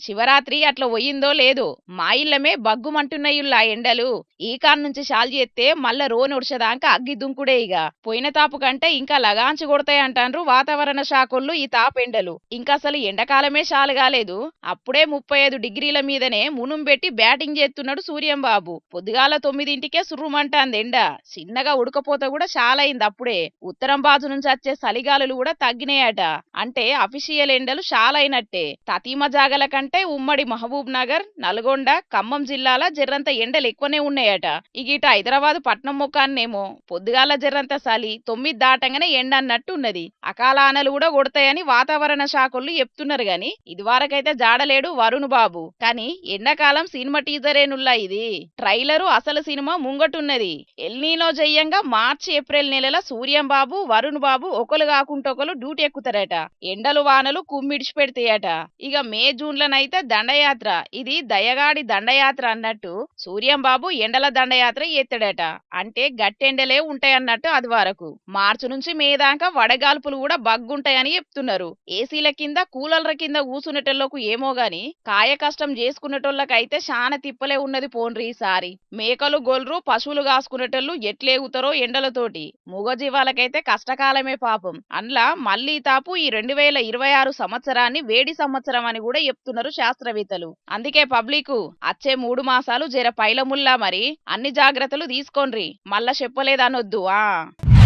శివరాత్రి అట్లా పోయిందో లేదో మా ఇళ్ళమే బగ్గుమంటున్నాయుల్లా ఎండలు ఈ కాన్ నుంచి షాల్ చేస్తే మళ్ళా రోనొడిచేదాకా అగ్గి దుంకుడే ఇక పోయిన తాపు కంటే ఇంకా లగాంచి కొడతాయంటాండ్రు వాతావరణ శాఖోళ్ళు ఈ తాపెండలు ఇంకా అసలు ఎండాకాలమే షాలు కాలేదు అప్పుడే 35 డిగ్రీల మీదనే మునుం పెట్టి బ్యాటింగ్ చేస్తున్నాడు సూర్యం బాబు పొద్దుగాల 9ంటికే సుర్రుమంటాంది ఎండ చిన్నగా ఉడకపోత కూడా షాలైంది అప్పుడే ఉత్తరం బాజు నుంచి వచ్చే చలిగాలులు కూడా తగ్గినాయట అంటే అఫీషియల్ ఎండలు షాలైనట్టే తతీమ జాగల కంటే ఉమ్మడి మహబూబ్ నగర్ నల్గొండ ఖమ్మం జిల్లాల జర్రంత ఎండలు ఎక్కువనే ఉన్నాయట ఇగిట హైదరాబాద్ పట్నం ముఖాన్నేమో పొద్దుగాల జర్రంత సలి 9 దాటంగానే ఎండ అన్నట్టు ఉన్నది అకాలానలు కూడా కొడతాయని వాతావరణ శాఖలు చెప్తున్నారు గాని ఇదివరకైతే జాడలేడు వరుణ్ బాబు కానీ ఎండాకాలం సినిమా టీజరేనుల్లా ఇది ట్రైలరు అసలు సినిమా ముంగటున్నది ఎల్నీనో జయ్యంగా మార్చి ఏప్రిల్ నెలల సూర్యం బాబు వరుణ్ బాబు ఒకరు కాకుంటొకరు డ్యూటీ ఎక్కుతారట ఎండలు వానలు కుమ్మిడిచి పెడతాయట ఇక మే జూన్లనైతే దండయాత్ర ఇది దయగాడి దండయాత్ర అన్నట్టు సూర్యం బాబు ఎండల దండయాత్ర ఎత్తాడట అంటే గట్టెండలే ఉంటాయన్నట్టు అది వరకు మార్చి నుంచి మే దాకా వడగాల్పులు కూడా బగ్గుంటాయని చెప్తున్నారు ఏసీల కింద కూలర్ల కింద కూసునేటోళ్లకు ఏమో గాని కాయ కష్టం చేసుకునేటోళ్ళకైతే శాన తిప్పలే ఉన్నది పోన్రి ఈసారి మేకలు గొల్రు పశువులు కాసుకునేటోళ్ళు ఎట్లేగుతారో ఎండలతోటి మూగజీవాలకైతే కష్టకాలమే పాపం అందులో మళ్లీ తాపు ఈ 2026 సంవత్సరాన్ని వేడి సంవత్సరం అని కూడా చెప్తున్నారు శాస్త్రవేత్తలు అందుకే పబ్లిక్ అచ్చే 3 మాసాలు జర పైలముల్లా మరి అన్ని జాగ్రత్తలు తీసుకోండ్రి మళ్ళా చెప్పలేదనొద్దు